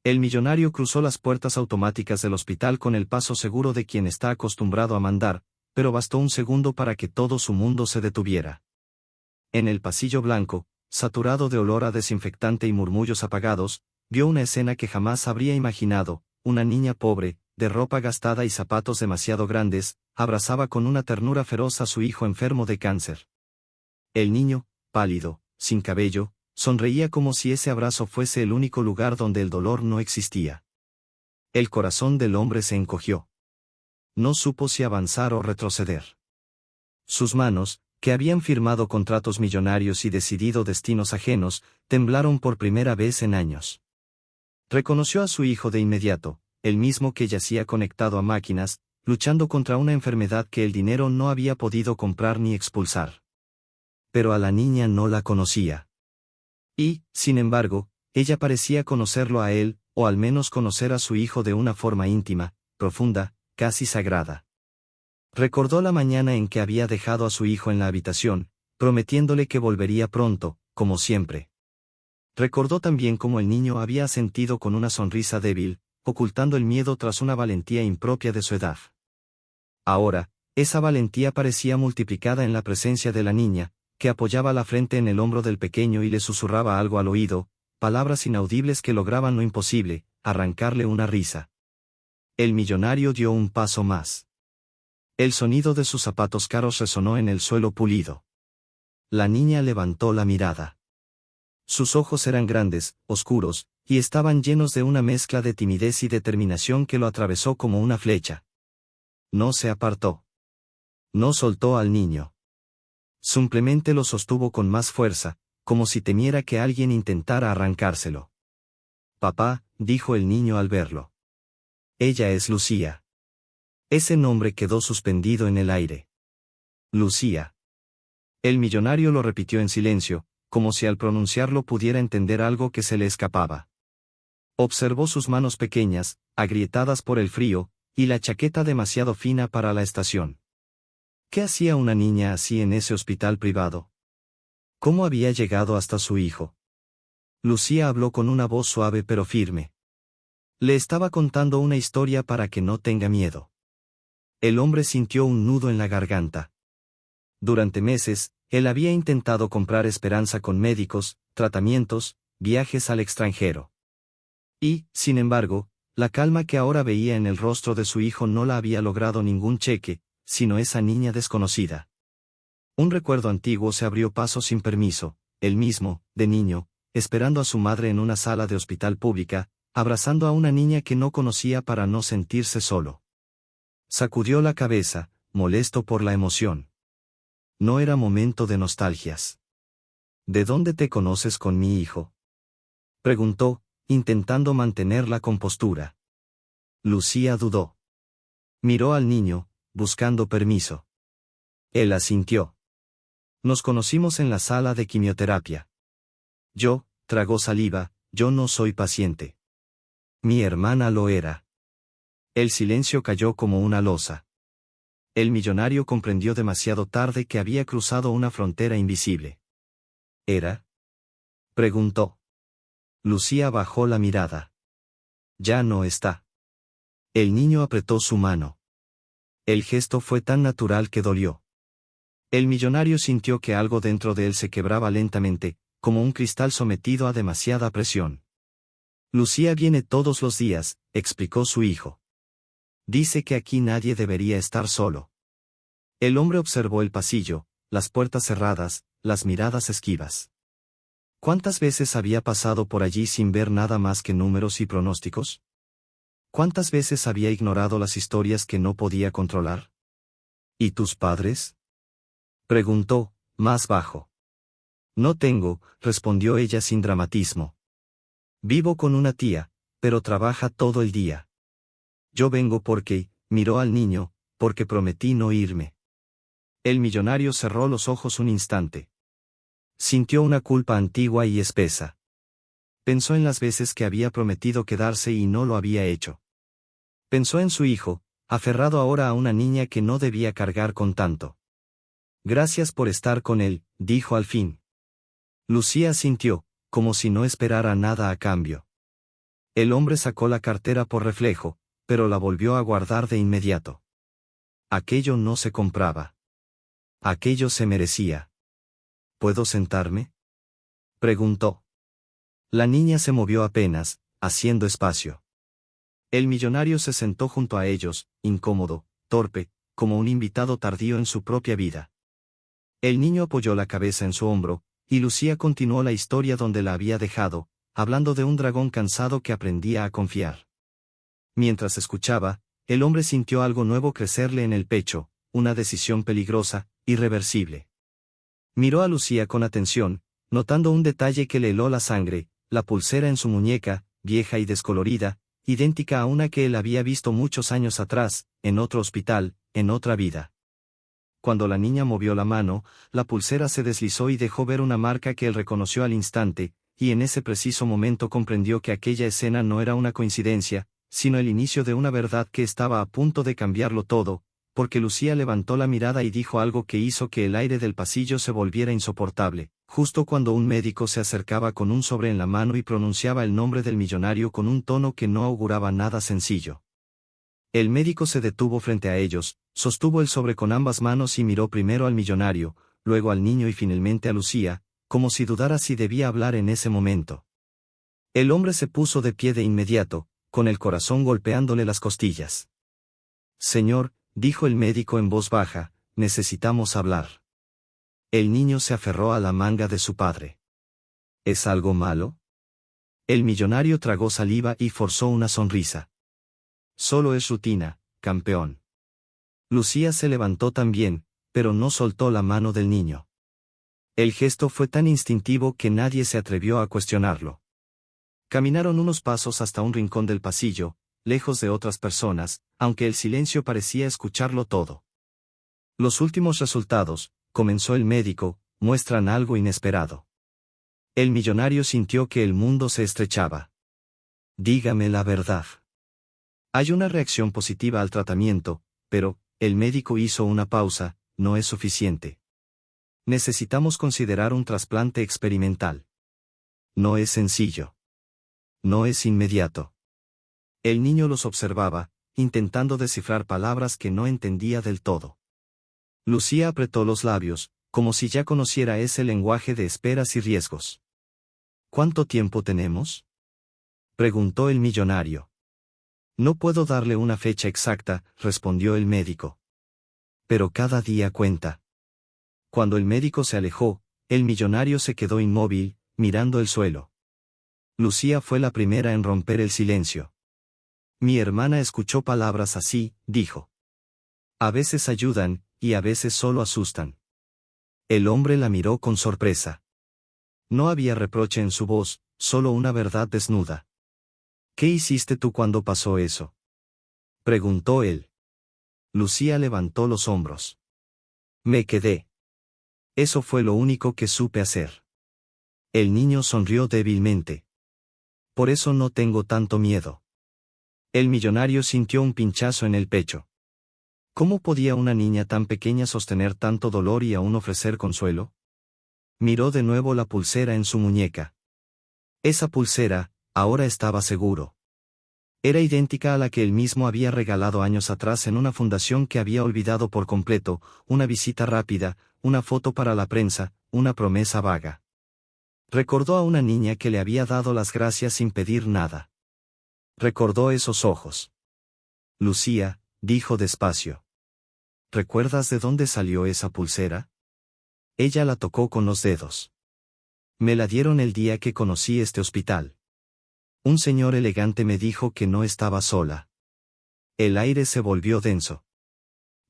El millonario cruzó las puertas automáticas del hospital con el paso seguro de quien está acostumbrado a mandar, pero bastó un segundo para que todo su mundo se detuviera. En el pasillo blanco, saturado de olor a desinfectante y murmullos apagados, vio una escena que jamás habría imaginado: una niña pobre, de ropa gastada y zapatos demasiado grandes, abrazaba con una ternura feroz a su hijo enfermo de cáncer. El niño, pálido, sin cabello, sonreía como si ese abrazo fuese el único lugar donde el dolor no existía. El corazón del hombre se encogió. No supo si avanzar o retroceder. Sus manos, que habían firmado contratos millonarios y decidido destinos ajenos, temblaron por primera vez en años. Reconoció a su hijo de inmediato, el mismo que yacía conectado a máquinas, luchando contra una enfermedad que el dinero no había podido comprar ni expulsar. Pero a la niña no la conocía. Y, sin embargo, ella parecía conocerlo a él, o al menos conocer a su hijo de una forma íntima, profunda, casi sagrada. Recordó la mañana en que había dejado a su hijo en la habitación, prometiéndole que volvería pronto, como siempre. Recordó también cómo el niño había asentido con una sonrisa débil, ocultando el miedo tras una valentía impropia de su edad. Ahora, esa valentía parecía multiplicada en la presencia de la niña, que apoyaba la frente en el hombro del pequeño y le susurraba algo al oído, palabras inaudibles que lograban lo imposible: arrancarle una risa. El millonario dio un paso más. El sonido de sus zapatos caros resonó en el suelo pulido. La niña levantó la mirada. Sus ojos eran grandes, oscuros, y estaban llenos de una mezcla de timidez y determinación que lo atravesó como una flecha. No se apartó. No soltó al niño. Simplemente lo sostuvo con más fuerza, como si temiera que alguien intentara arrancárselo. «Papá», dijo el niño al verlo. «Ella es Lucía». Ese nombre quedó suspendido en el aire. Lucía. El millonario lo repitió en silencio, como si al pronunciarlo pudiera entender algo que se le escapaba. Observó sus manos pequeñas, agrietadas por el frío, y la chaqueta demasiado fina para la estación. ¿Qué hacía una niña así en ese hospital privado? ¿Cómo había llegado hasta su hijo? Lucía habló con una voz suave pero firme. Le estaba contando una historia para que no tenga miedo. El hombre sintió un nudo en la garganta. Durante meses, él había intentado comprar esperanza con médicos, tratamientos, viajes al extranjero. Y, sin embargo, la calma que ahora veía en el rostro de su hijo no la había logrado ningún cheque, sino esa niña desconocida. Un recuerdo antiguo se abrió paso sin permiso, él mismo, de niño, esperando a su madre en una sala de hospital pública, abrazando a una niña que no conocía para no sentirse solo. Sacudió la cabeza, molesto por la emoción. No era momento de nostalgias. ¿De dónde te conoces con mi hijo?, preguntó, intentando mantener la compostura. Lucía dudó. Miró al niño, buscando permiso. Él asintió. Nos conocimos en la sala de quimioterapia. Yo, tragó saliva, yo no soy paciente. Mi hermana lo era. El silencio cayó como una losa. El millonario comprendió demasiado tarde que había cruzado una frontera invisible. ¿Era? Preguntó. Lucía bajó la mirada. Ya no está. El niño apretó su mano. El gesto fue tan natural que dolió. El millonario sintió que algo dentro de él se quebraba lentamente, como un cristal sometido a demasiada presión. Lucía viene todos los días, explicó su hijo. Dice que aquí nadie debería estar solo. El hombre observó el pasillo, las puertas cerradas, las miradas esquivas. ¿Cuántas veces había pasado por allí sin ver nada más que números y pronósticos? ¿Cuántas veces había ignorado las historias que no podía controlar? ¿Y tus padres?, preguntó, más bajo. No tengo, respondió ella sin dramatismo. Vivo con una tía, pero trabaja todo el día. Yo vengo porque, miró al niño, porque prometí no irme. El millonario cerró los ojos un instante. Sintió una culpa antigua y espesa. Pensó en las veces que había prometido quedarse y no lo había hecho. Pensó en su hijo, aferrado ahora a una niña que no debía cargar con tanto. Gracias por estar con él, dijo al fin. Lucía asintió, como si no esperara nada a cambio. El hombre sacó la cartera por reflejo, pero la volvió a guardar de inmediato. Aquello no se compraba. Aquello se merecía. ¿Puedo sentarme?, preguntó. La niña se movió apenas, haciendo espacio. El millonario se sentó junto a ellos, incómodo, torpe, como un invitado tardío en su propia vida. El niño apoyó la cabeza en su hombro, y Lucía continuó la historia donde la había dejado, hablando de un dragón cansado que aprendía a confiar. Mientras escuchaba, el hombre sintió algo nuevo crecerle en el pecho, una decisión peligrosa, irreversible. Miró a Lucía con atención, notando un detalle que le heló la sangre, la pulsera en su muñeca, vieja y descolorida, idéntica a una que él había visto muchos años atrás, en otro hospital, en otra vida. Cuando la niña movió la mano, la pulsera se deslizó y dejó ver una marca que él reconoció al instante, y en ese preciso momento comprendió que aquella escena no era una coincidencia, sino el inicio de una verdad que estaba a punto de cambiarlo todo, porque Lucía levantó la mirada y dijo algo que hizo que el aire del pasillo se volviera insoportable, justo cuando un médico se acercaba con un sobre en la mano y pronunciaba el nombre del millonario con un tono que no auguraba nada sencillo. El médico se detuvo frente a ellos, sostuvo el sobre con ambas manos y miró primero al millonario, luego al niño y finalmente a Lucía, como si dudara si debía hablar en ese momento. El hombre se puso de pie de inmediato, con el corazón golpeándole las costillas. Señor, dijo el médico en voz baja, necesitamos hablar. El niño se aferró a la manga de su padre. ¿Es algo malo? El millonario tragó saliva y forzó una sonrisa. Solo es rutina, campeón. Lucía se levantó también, pero no soltó la mano del niño. El gesto fue tan instintivo que nadie se atrevió a cuestionarlo. Caminaron unos pasos hasta un rincón del pasillo, lejos de otras personas, aunque el silencio parecía escucharlo todo. Los últimos resultados, comenzó el médico, muestran algo inesperado. El millonario sintió que el mundo se estrechaba. Dígame la verdad. Hay una reacción positiva al tratamiento, pero, el médico hizo una pausa, no es suficiente. Necesitamos considerar un trasplante experimental. No es sencillo. No es inmediato. El niño los observaba, intentando descifrar palabras que no entendía del todo. Lucía apretó los labios, como si ya conociera ese lenguaje de esperas y riesgos. ¿Cuánto tiempo tenemos?, preguntó el millonario. No puedo darle una fecha exacta, respondió el médico. Pero cada día cuenta. Cuando el médico se alejó, el millonario se quedó inmóvil, mirando el suelo. Lucía fue la primera en romper el silencio. Mi hermana escuchó palabras así, dijo. A veces ayudan, y a veces solo asustan. El hombre la miró con sorpresa. No había reproche en su voz, solo una verdad desnuda. ¿Qué hiciste tú cuando pasó eso?, preguntó él. Lucía levantó los hombros. Me quedé. Eso fue lo único que supe hacer. El niño sonrió débilmente. Por eso no tengo tanto miedo. El millonario sintió un pinchazo en el pecho. ¿Cómo podía una niña tan pequeña sostener tanto dolor y aún ofrecer consuelo? Miró de nuevo la pulsera en su muñeca. Esa pulsera, ahora estaba seguro. Era idéntica a la que él mismo había regalado años atrás en una fundación que había olvidado por completo, una visita rápida, una foto para la prensa, una promesa vaga. Recordó a una niña que le había dado las gracias sin pedir nada. Recordó esos ojos. Lucía, dijo despacio. ¿Recuerdas de dónde salió esa pulsera? Ella la tocó con los dedos. Me la dieron el día que conocí este hospital. Un señor elegante me dijo que no estaba sola. El aire se volvió denso.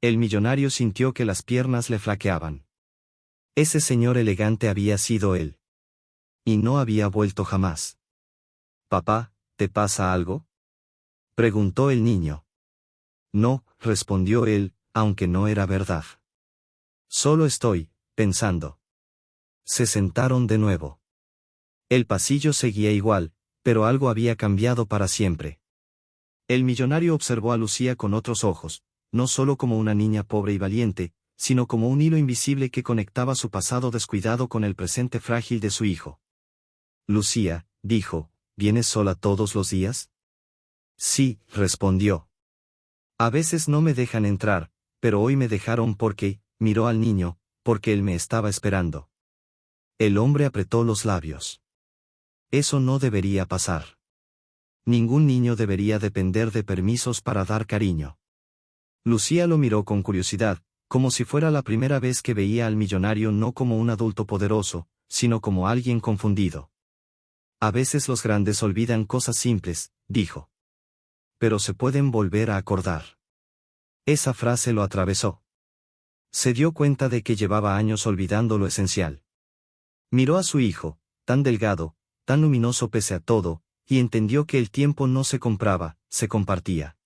El millonario sintió que las piernas le flaqueaban. Ese señor elegante había sido él. Y no había vuelto jamás. Papá, ¿te pasa algo?, preguntó el niño. No, respondió él, aunque no era verdad. Solo estoy, pensando. Se sentaron de nuevo. El pasillo seguía igual, pero algo había cambiado para siempre. El millonario observó a Lucía con otros ojos, no solo como una niña pobre y valiente, sino como un hilo invisible que conectaba su pasado descuidado con el presente frágil de su hijo. Lucía, dijo, ¿vienes sola todos los días? Sí, respondió. A veces no me dejan entrar, pero hoy me dejaron porque, miró al niño, porque él me estaba esperando. El hombre apretó los labios. Eso no debería pasar. Ningún niño debería depender de permisos para dar cariño. Lucía lo miró con curiosidad, como si fuera la primera vez que veía al millonario no como un adulto poderoso, sino como alguien confundido. A veces los grandes olvidan cosas simples, dijo. Pero se pueden volver a acordar. Esa frase lo atravesó. Se dio cuenta de que llevaba años olvidando lo esencial. Miró a su hijo, tan delgado, tan luminoso pese a todo, y entendió que el tiempo no se compraba, se compartía.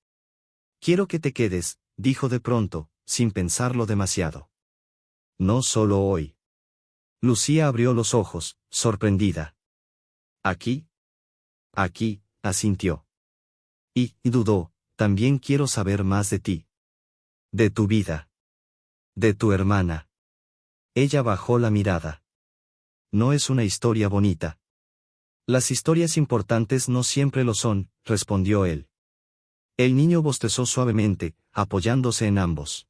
Quiero que te quedes, dijo de pronto, sin pensarlo demasiado. No solo hoy. Lucía abrió los ojos, sorprendida. ¿Aquí? Aquí, asintió. Y dudó, también quiero saber más de ti. De tu vida. De tu hermana. Ella bajó la mirada. No es una historia bonita. Las historias importantes no siempre lo son, respondió él. El niño bostezó suavemente, apoyándose en ambos.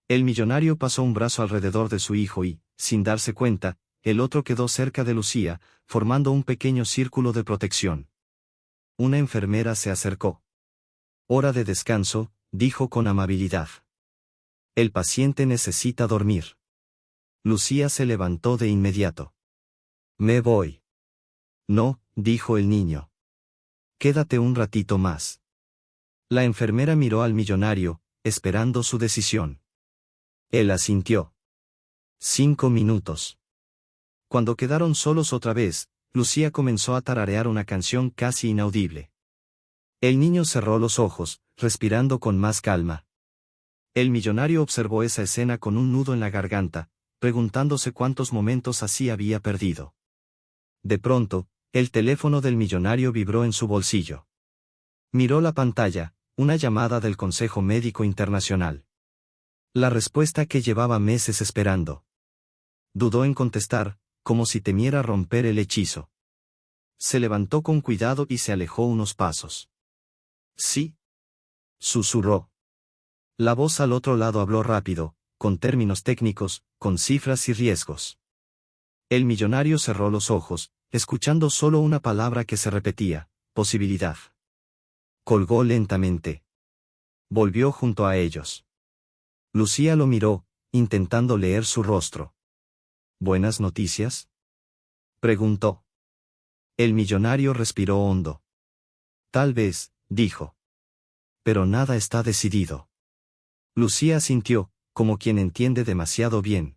El millonario pasó un brazo alrededor de su hijo y, sin darse cuenta, el otro quedó cerca de Lucía, formando un pequeño círculo de protección. Una enfermera se acercó. Hora de descanso, dijo con amabilidad. El paciente necesita dormir. Lucía se levantó de inmediato. Me voy. No, dijo el niño. Quédate un ratito más. La enfermera miró al millonario, esperando su decisión. Él asintió. 5 minutos. Cuando quedaron solos otra vez, Lucía comenzó a tararear una canción casi inaudible. El niño cerró los ojos, respirando con más calma. El millonario observó esa escena con un nudo en la garganta, preguntándose cuántos momentos así había perdido. De pronto, el teléfono del millonario vibró en su bolsillo. Miró la pantalla, una llamada del Consejo Médico Internacional. La respuesta que llevaba meses esperando. Dudó en contestar, como si temiera romper el hechizo. Se levantó con cuidado y se alejó unos pasos. Sí. Susurró. La voz al otro lado habló rápido, con términos técnicos, con cifras y riesgos. El millonario cerró los ojos, escuchando solo una palabra que se repetía, posibilidad. Colgó lentamente. Volvió junto a ellos. Lucía lo miró, intentando leer su rostro. ¿Buenas noticias? Preguntó. El millonario respiró hondo. Tal vez, dijo. Pero nada está decidido. Lucía asintió, como quien entiende demasiado bien.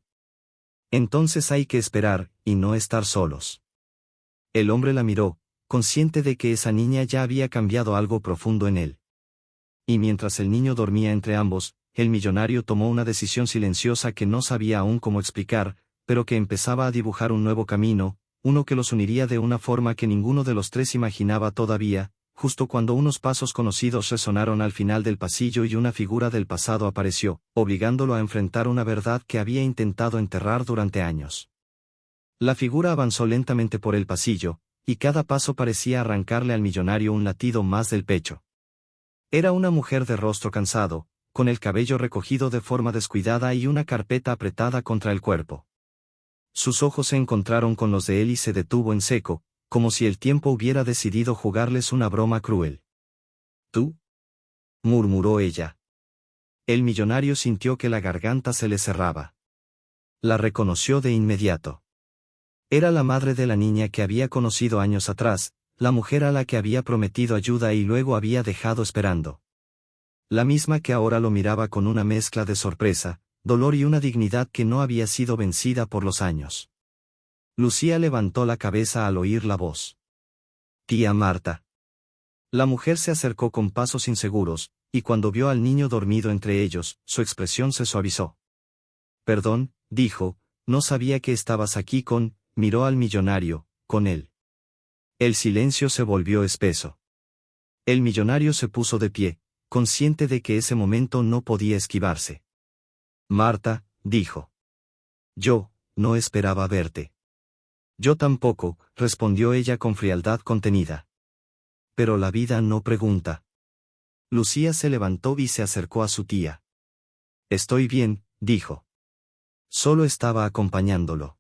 Entonces hay que esperar, y no estar solos. El hombre la miró, consciente de que esa niña ya había cambiado algo profundo en él. Y mientras el niño dormía entre ambos, el millonario tomó una decisión silenciosa que no sabía aún cómo explicar, pero que empezaba a dibujar un nuevo camino, uno que los uniría de una forma que ninguno de los tres imaginaba todavía, justo cuando unos pasos conocidos resonaron al final del pasillo y una figura del pasado apareció, obligándolo a enfrentar una verdad que había intentado enterrar durante años. La figura avanzó lentamente por el pasillo, y cada paso parecía arrancarle al millonario un latido más del pecho. Era una mujer de rostro cansado, con el cabello recogido de forma descuidada y una carpeta apretada contra el cuerpo. Sus ojos se encontraron con los de él y se detuvo en seco, como si el tiempo hubiera decidido jugarles una broma cruel. ¿Tú? Murmuró ella. El millonario sintió que la garganta se le cerraba. La reconoció de inmediato. Era la madre de la niña que había conocido años atrás, la mujer a la que había prometido ayuda y luego había dejado esperando. La misma que ahora lo miraba con una mezcla de sorpresa, dolor y una dignidad que no había sido vencida por los años. Lucía levantó la cabeza al oír la voz. Tía Marta. La mujer se acercó con pasos inseguros, y cuando vio al niño dormido entre ellos, su expresión se suavizó. Perdón, dijo, no sabía que estabas aquí miró al millonario, con él. El silencio se volvió espeso. El millonario se puso de pie, consciente de que ese momento no podía esquivarse. Marta, dijo. Yo, no esperaba verte. Yo tampoco, respondió ella con frialdad contenida. Pero la vida no pregunta. Lucía se levantó y se acercó a su tía. Estoy bien, dijo. Solo estaba acompañándolo.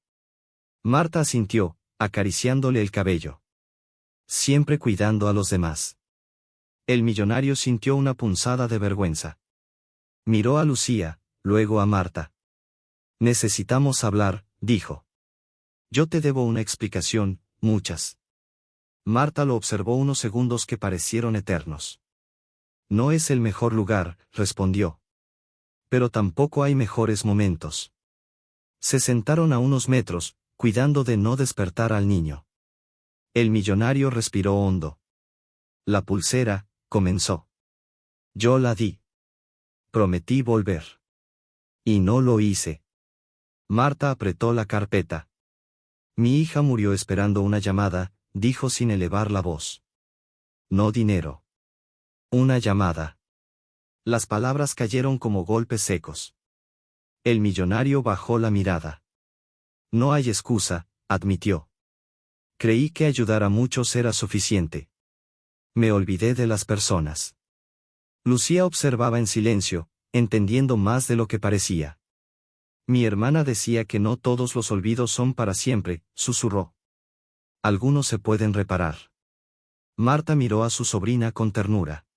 Marta asintió, acariciándole el cabello. Siempre cuidando a los demás. El millonario sintió una punzada de vergüenza. Miró a Lucía, luego a Marta. Necesitamos hablar, dijo. Yo te debo una explicación, muchas. Marta lo observó unos segundos que parecieron eternos. No es el mejor lugar, respondió. Pero tampoco hay mejores momentos. Se sentaron a unos metros, cuidando de no despertar al niño. El millonario respiró hondo. La pulsera, comenzó. Yo la di. Prometí volver. Y no lo hice. Marta apretó la carpeta. Mi hija murió esperando una llamada, dijo sin elevar la voz. No dinero. Una llamada. Las palabras cayeron como golpes secos. El millonario bajó la mirada. No hay excusa, admitió. Creí que ayudar a muchos era suficiente. Me olvidé de las personas. Lucía observaba en silencio, entendiendo más de lo que parecía. Mi hermana decía que no todos los olvidos son para siempre, susurró. Algunos se pueden reparar. Marta miró a su sobrina con ternura.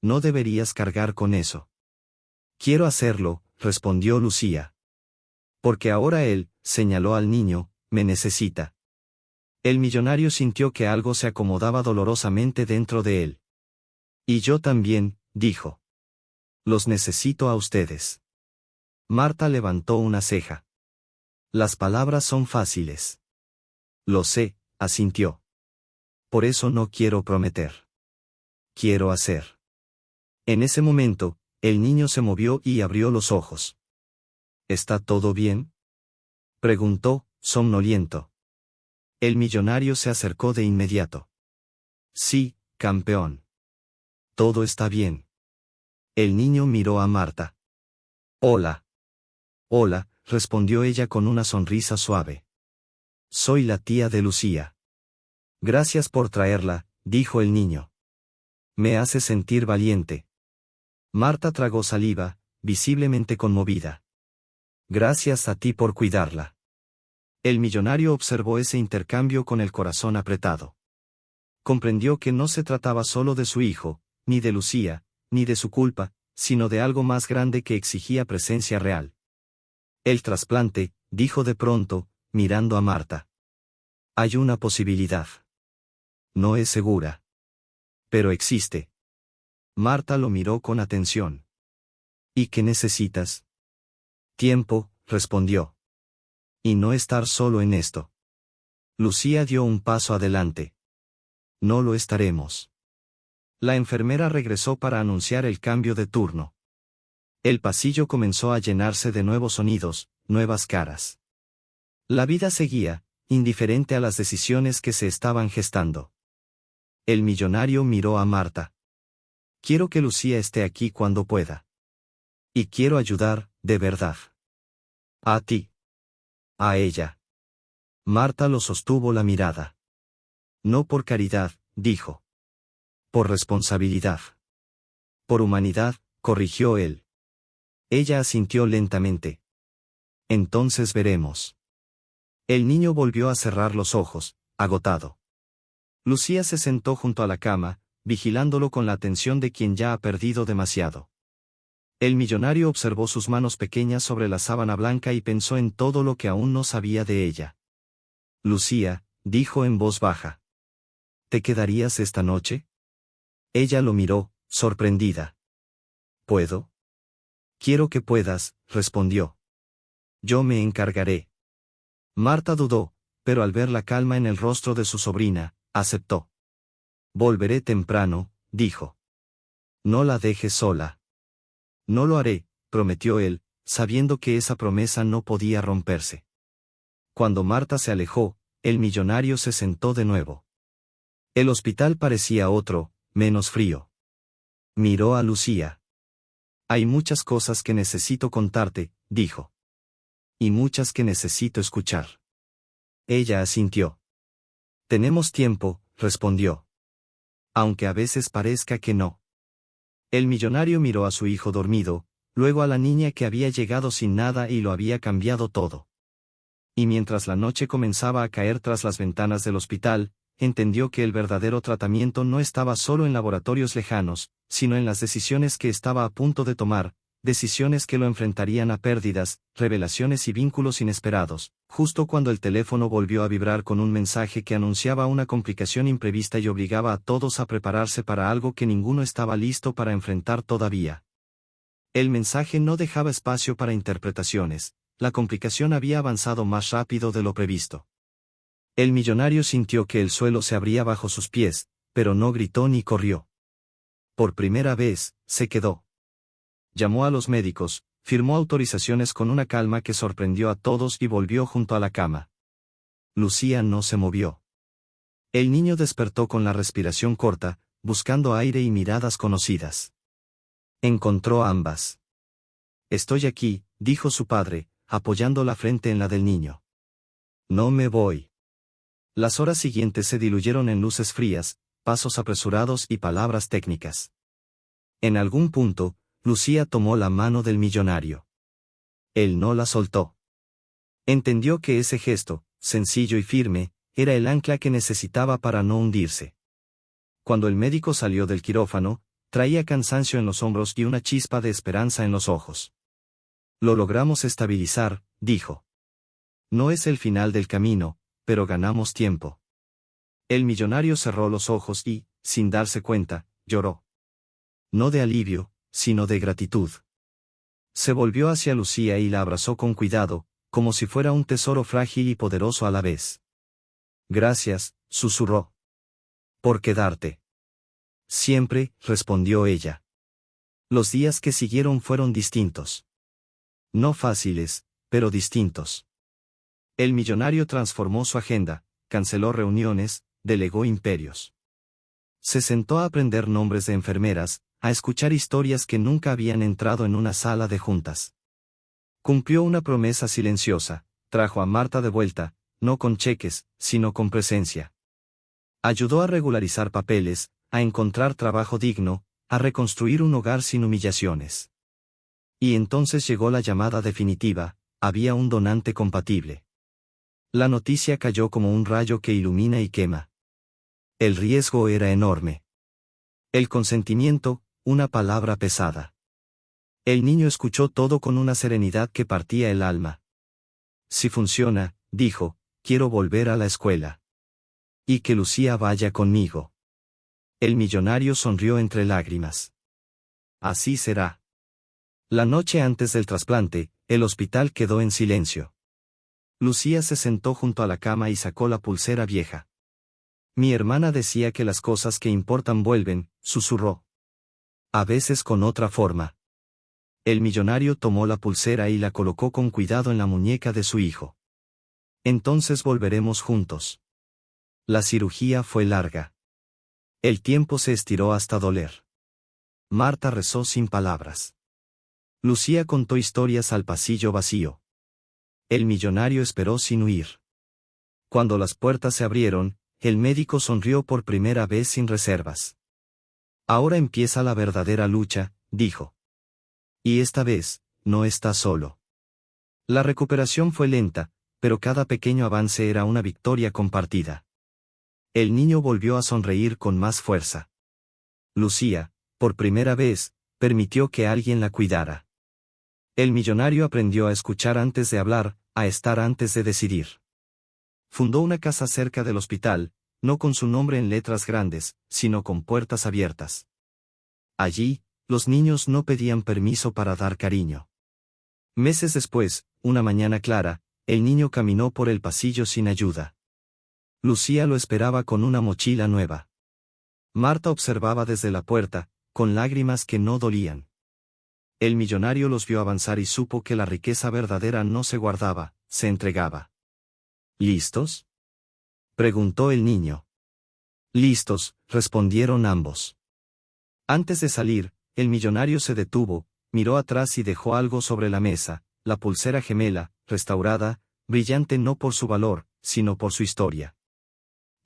No deberías cargar con eso. Quiero hacerlo, respondió Lucía. Porque ahora él, señaló al niño, me necesita. El millonario sintió que algo se acomodaba dolorosamente dentro de él. Y yo también, dijo. Los necesito a ustedes. Marta levantó una ceja. Las palabras son fáciles. Lo sé, asintió. Por eso no quiero prometer. Quiero hacer. En ese momento, el niño se movió y abrió los ojos. ¿Está todo bien?, preguntó, somnoliento. El millonario se acercó de inmediato. Sí, campeón. Todo está bien. El niño miró a Marta. Hola. Hola, respondió ella con una sonrisa suave. Soy la tía de Lucía. Gracias por traerla, dijo el niño. Me hace sentir valiente. Marta tragó saliva, visiblemente conmovida. Gracias a ti por cuidarla. El millonario observó ese intercambio con el corazón apretado. Comprendió que no se trataba solo de su hijo, ni de Lucía, ni de su culpa, sino de algo más grande que exigía presencia real. El trasplante, dijo de pronto, mirando a Marta. Hay una posibilidad. No es segura. Pero existe. Marta lo miró con atención. ¿Y qué necesitas? Tiempo, respondió. Y no estar solo en esto. Lucía dio un paso adelante. No lo estaremos. La enfermera regresó para anunciar el cambio de turno. El pasillo comenzó a llenarse de nuevos sonidos, nuevas caras. La vida seguía, indiferente a las decisiones que se estaban gestando. El millonario miró a Marta. Quiero que Lucía esté aquí cuando pueda. Y quiero ayudar, de verdad. A ti. A ella. Marta lo sostuvo la mirada. No por caridad, dijo. Por responsabilidad. Por humanidad, corrigió él. Ella asintió lentamente. Entonces veremos. El niño volvió a cerrar los ojos, agotado. Lucía se sentó junto a la cama, vigilándolo con la atención de quien ya ha perdido demasiado. El millonario observó sus manos pequeñas sobre la sábana blanca y pensó en todo lo que aún no sabía de ella. Lucía, dijo en voz baja. ¿Te quedarías esta noche? Ella lo miró, sorprendida. ¿Puedo? Quiero que puedas, respondió. Yo me encargaré. Marta dudó, pero al ver la calma en el rostro de su sobrina, aceptó. Volveré temprano, dijo. No la dejes sola. No lo haré, prometió él, sabiendo que esa promesa no podía romperse. Cuando Marta se alejó, el millonario se sentó de nuevo. El hospital parecía otro, menos frío. Miró a Lucía. Hay muchas cosas que necesito contarte, dijo. Y muchas que necesito escuchar. ella asintió. Tenemos tiempo, respondió. Aunque a veces parezca que no. El millonario miró a su hijo dormido, luego a la niña que había llegado sin nada y lo había cambiado todo. Y mientras la noche comenzaba a caer tras las ventanas del hospital, entendió que el verdadero tratamiento no estaba solo en laboratorios lejanos, sino en las decisiones que estaba a punto de tomar, decisiones que lo enfrentarían a pérdidas, revelaciones y vínculos inesperados, justo cuando el teléfono volvió a vibrar con un mensaje que anunciaba una complicación imprevista y obligaba a todos a prepararse para algo que ninguno estaba listo para enfrentar todavía. El mensaje no dejaba espacio para interpretaciones, la complicación había avanzado más rápido de lo previsto. El millonario sintió que el suelo se abría bajo sus pies, pero no gritó ni corrió. Por primera vez, se quedó. Llamó a los médicos, firmó autorizaciones con una calma que sorprendió a todos y volvió junto a la cama. Lucía no se movió. El niño despertó con la respiración corta, buscando aire y miradas conocidas. Encontró ambas. Estoy aquí, dijo su padre, apoyando la frente en la del niño. No me voy. Las horas siguientes se diluyeron en luces frías, pasos apresurados y palabras técnicas. En algún punto, Lucía tomó la mano del millonario. Él no la soltó. Entendió que ese gesto, sencillo y firme, era el ancla que necesitaba para no hundirse. Cuando el médico salió del quirófano, traía cansancio en los hombros y una chispa de esperanza en los ojos. Lo logramos estabilizar, dijo. No es el final del camino, pero ganamos tiempo. El millonario cerró los ojos y, sin darse cuenta, lloró. No de alivio, sino de gratitud. Se volvió hacia Lucía y la abrazó con cuidado, como si fuera un tesoro frágil y poderoso a la vez. Gracias, susurró. Por quedarte. Siempre, respondió ella. Los días que siguieron fueron distintos. No fáciles, pero distintos. El millonario transformó su agenda, canceló reuniones, delegó imperios. Se sentó a aprender nombres de enfermeras, a escuchar historias que nunca habían entrado en una sala de juntas. Cumplió una promesa silenciosa, trajo a Marta de vuelta, no con cheques, sino con presencia. Ayudó a regularizar papeles, a encontrar trabajo digno, a reconstruir un hogar sin humillaciones. Y entonces llegó la llamada definitiva, había un donante compatible. La noticia cayó como un rayo que ilumina y quema. El riesgo era enorme. El consentimiento, una palabra pesada. El niño escuchó todo con una serenidad que partía el alma. Si funciona, dijo, quiero volver a la escuela. Y que Lucía vaya conmigo. El millonario sonrió entre lágrimas. Así será. La noche antes del trasplante, el hospital quedó en silencio. Lucía se sentó junto a la cama y sacó la pulsera vieja. Mi hermana decía que las cosas que importan vuelven, susurró. A veces con otra forma. El millonario tomó la pulsera y la colocó con cuidado en la muñeca de su hijo. Entonces volveremos juntos. La cirugía fue larga. El tiempo se estiró hasta doler. Marta rezó sin palabras. Lucía contó historias al pasillo vacío. El millonario esperó sin huir. Cuando las puertas se abrieron, el médico sonrió por primera vez sin reservas. Ahora empieza la verdadera lucha, dijo. Y esta vez, no está solo. La recuperación fue lenta, pero cada pequeño avance era una victoria compartida. El niño volvió a sonreír con más fuerza. Lucía, por primera vez, permitió que alguien la cuidara. El millonario aprendió a escuchar antes de hablar, a estar antes de decidir. Fundó una casa cerca del hospital, no con su nombre en letras grandes, sino con puertas abiertas. Allí, los niños no pedían permiso para dar cariño. Meses después, una mañana clara, el niño caminó por el pasillo sin ayuda. Lucía lo esperaba con una mochila nueva. Marta observaba desde la puerta, con lágrimas que no dolían. El millonario los vio avanzar y supo que la riqueza verdadera no se guardaba, se entregaba. ¿Listos?, preguntó el niño. Listos, respondieron ambos. Antes de salir, el millonario se detuvo, miró atrás y dejó algo sobre la mesa, la pulsera gemela, restaurada, brillante no por su valor, sino por su historia.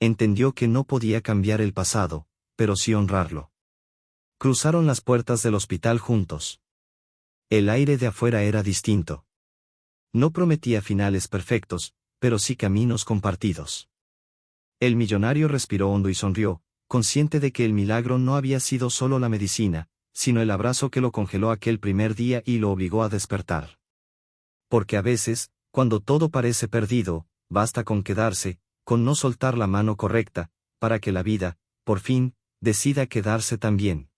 Entendió que no podía cambiar el pasado, pero sí honrarlo. Cruzaron las puertas del hospital juntos. El aire de afuera era distinto. No prometía finales perfectos, pero sí caminos compartidos. El millonario respiró hondo y sonrió, consciente de que el milagro no había sido solo la medicina, sino el abrazo que lo congeló aquel primer día y lo obligó a despertar. Porque a veces, cuando todo parece perdido, basta con quedarse, con no soltar la mano correcta, para que la vida, por fin, decida quedarse también.